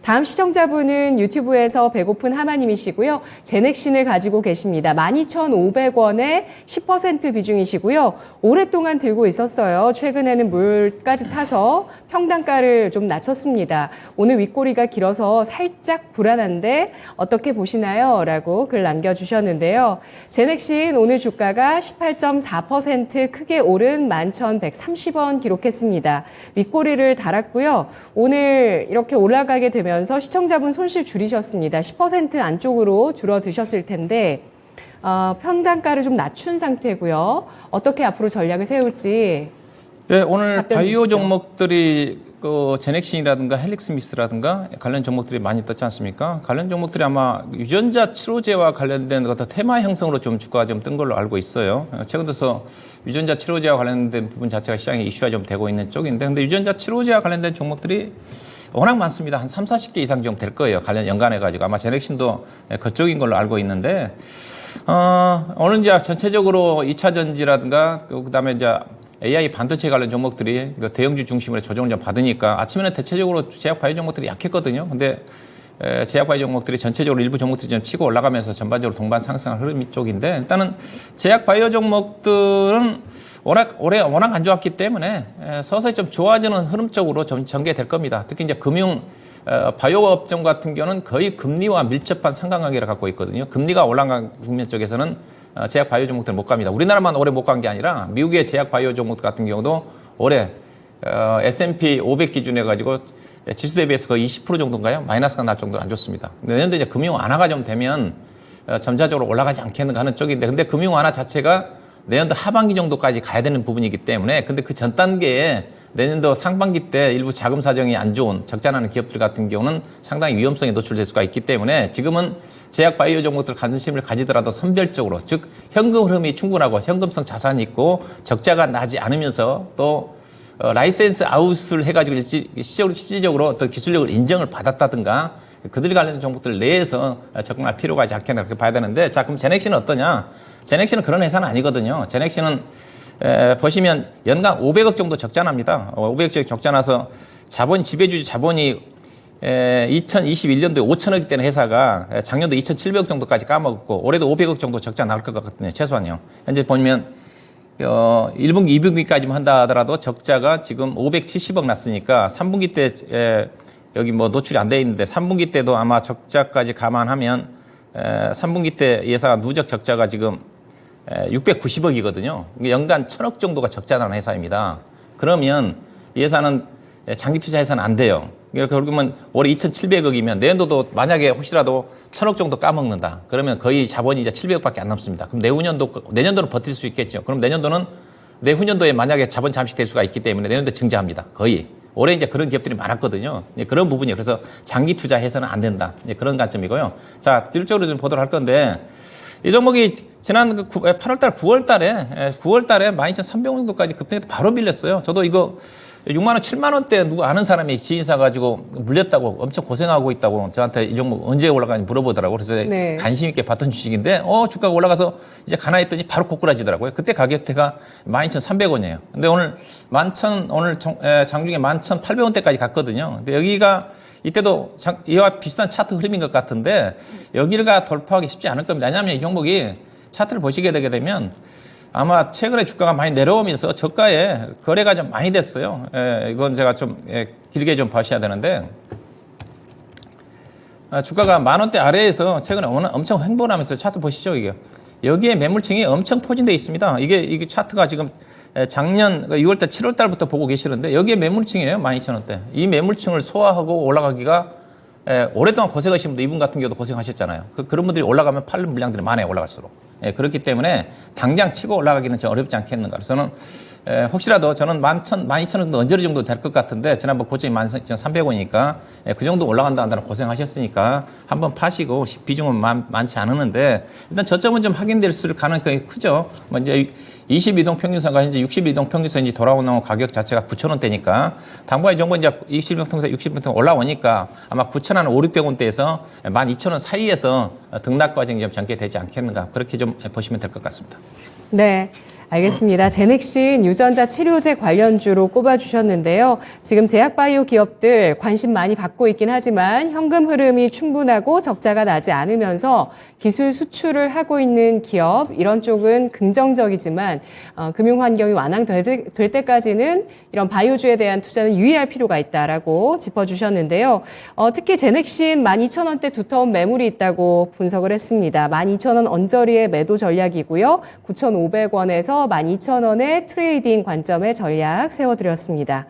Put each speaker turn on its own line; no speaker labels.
다음 시청자분은 유튜브에서 배고픈 하마님이시고요. 제넥신을 가지고 계십니다. 12,500원에 10% 비중이시고요. 오랫동안 들고 있었어요. 최근에는 물까지 타서 평단가를 좀 낮췄습니다. 오늘 윗꼬리가 길어서 살짝 불안한데 어떻게 보시나요? 라고 글 남겨주셨는데요. 제넥신 오늘 주가가 18.4% 크게 오른 11,130원 기록했습니다. 윗꼬리를 달았고요. 오늘 이렇게 올라가게 되면서 시청자분 손실 줄이셨습니다. 10% 안쪽으로 줄어드셨을 텐데 평단가를 좀 낮춘 상태고요. 어떻게 앞으로 전략을 세울지
네, 오늘
답변
바이오
주시죠.
종목들이 제넥신이라든가 헬릭스미스라든가 관련 종목들이 많이 떴지 않습니까? 관련 종목들이 아마 유전자 치료제와 관련된 어떤 테마 형성으로 좀 주가가 좀 뜬 걸로 알고 있어요. 최근 들어서 유전자 치료제와 관련된 부분 자체가 시장에 이슈가 좀 되고 있는 쪽인데, 근데 유전자 치료제와 관련된 종목들이 워낙 많습니다. 한 3, 40개 이상 좀 될 거예요. 관련 연관해가지고. 아마 제넥신도 그쪽인 걸로 알고 있는데, 오늘 이제 전체적으로 2차 전지라든가, 그 다음에 이제 AI 반도체 관련 종목들이 대형주 중심으로 조정을 좀 받으니까 아침에는 대체적으로 제약 바이오 종목들이 약했거든요. 근데 제약 바이오 종목들이 전체적으로 일부 종목들이 좀 치고 올라가면서 전반적으로 동반 상승한 흐름 쪽인데, 일단은 제약 바이오 종목들은 워낙 안 좋았기 때문에 서서히 좀 좋아지는 흐름 쪽으로 좀 전개될 겁니다. 특히 이제 바이오 업종 같은 경우는 거의 금리와 밀접한 상관관계를 갖고 있거든요. 금리가 올라간 국면 쪽에서는 제약 바이오 종목들 못 갑니다. 우리나라만 올해 못 간 게 아니라 미국의 제약 바이오 종목들 같은 경우도 올해 S&P 500 기준에 가지고 지수 대비해서 거의 20% 정도인가요? 마이너스가 날 정도로 안 좋습니다. 내년도 이제 금융 완화가 좀 되면 점차적으로 올라가지 않겠는가 하는 쪽인데, 근데 금융 완화 자체가 내년도 하반기 정도까지 가야 되는 부분이기 때문에, 근데 그 전 단계에 내년도 상반기 때 일부 자금 사정이 안 좋은 적자나는 기업들 같은 경우는 상당히 위험성에 노출될 수가 있기 때문에, 지금은 제약 바이오 종목들 관심을 가지더라도 선별적으로, 즉 현금 흐름이 충분하고 현금성 자산이 있고 적자가 나지 않으면서 또 라이센스 아웃을 해가지고 실질적으로 어떤 기술력을 인정을 받았다든가 그들이 관련된 종목들 내에서 접근할 필요가 있지 않겠나 그렇게 봐야 되는데, 자, 그럼 제넥신은 어떠냐? 제넥신은 그런 회사는 아니거든요. 제넥신은 보시면 연간 500억 정도 적자 납니다. 500억 정도 적자 나서 지배주주 자본이 2021년도에 5천억이 되는 회사가 작년도 2,700억 정도까지 까먹었고, 올해도 500억 정도 적자 나올 것 같거든요. 최소한요. 현재 보면 1분기, 2분기까지만 한다 하더라도 적자가 지금 570억 났으니까 3분기 때 여기 뭐 노출이 안 돼 있는데 3분기 때도 아마 적자까지 감안하면 3분기 때 예상 누적 적자가 지금 690억이거든요. 연간 1,000억 정도가 적자 나는 회사입니다. 그러면 이 회사는 장기 투자 해서는 안 돼요. 결국은 올해 2,700억이면 내년도도 만약에 혹시라도 1,000억 정도 까먹는다. 그러면 거의 자본이 이제 700억밖에 안 남습니다. 그럼 내년도는 버틸 수 있겠죠. 그럼 내후년도에 만약에 자본 잠식될 수가 있기 때문에 내년도에 증자합니다. 거의. 올해 이제 그런 기업들이 많았거든요. 그런 부분이에요. 그래서 장기 투자해서는 안 된다. 그런 관점이고요. 자, 일적으로 좀 보도록 할 건데, 이 종목이 지난 8월달, 9월달에 12,300원 정도까지 급등해서 바로 밀렸어요. 저도 이거 6만 원, 7만 원대 누구 아는 사람이 지인사 가지고 물렸다고 엄청 고생하고 있다고 저한테 이 종목 언제 올라가는지 물어보더라고요. 그래서 네. 관심 있게 봤던 주식인데 주가가 올라가서 이제 가나 했더니 바로 고꾸라지더라고요. 그때 가격대가 12,300원이에요. 근데 오늘 장중에 11,800원대까지 갔거든요. 근데 여기가 이때도 이와 비슷한 차트 흐름인 것 같은데 여기가 돌파하기 쉽지 않을 겁니다. 왜냐하면 이 종목이 차트를 보시게 되게 되면 아마 최근에 주가가 많이 내려오면서 저가에 거래가 좀 많이 됐어요. 이건 제가 좀 길게 좀 봐셔야 되는데, 주가가 10,000원대 아래에서 최근에 엄청 횡보하면서 차트 보시죠. 이게 여기에 매물층이 엄청 포진되어 있습니다. 이게 차트가 지금 작년 6월달, 7월달부터 보고 계시는데 여기에 매물층이에요. 12,000원대. 이 매물층을 소화하고 올라가기가 오랫동안 고생하신 분들, 이분 같은 경우도 고생하셨잖아요. 그런 분들이 올라가면 팔는 물량들이 많아요. 올라갈수록. 그렇기 때문에 당장 치고 올라가기는 좀 어렵지 않겠는가. 그래서는 혹시라도 저는 12,000원 정도 언저리 정도 될 것 같은데, 지난번 고점이 12,300원이니까 그 정도 올라간다 한다는 고생하셨으니까 한번 파시고, 비중은 많지 않았는데 일단 저점은 좀 확인될 가능성이 크죠. 이제 22동 평균선과 현재 62동 평균선이 돌아오는 가격 자체가 9,000원대니까 당분간 이 정도 이제 22동 통해서 60동 올라오니까 아마 9,000원, 5,600원대에서 12,000원 사이에서 등락 과정이 좀 전개되지 않겠는가, 그렇게 좀 보시면 될 것 같습니다.
네. 알겠습니다. 제넥신 유전자 치료제 관련주로 꼽아주셨는데요. 지금 제약바이오 기업들 관심 많이 받고 있긴 하지만 현금 흐름이 충분하고 적자가 나지 않으면서 기술 수출을 하고 있는 기업, 이런 쪽은 긍정적이지만 금융 환경이 완화될 때까지는 이런 바이오주에 대한 투자는 유의할 필요가 있다라고 짚어주셨는데요. 특히 제넥신 12,000원대 두터운 매물이 있다고 분석을 했습니다. 12,000원 언저리의 매도 전략이고요. 9,500원에서 12,000원의 트레이딩 관점의 전략 세워드렸습니다.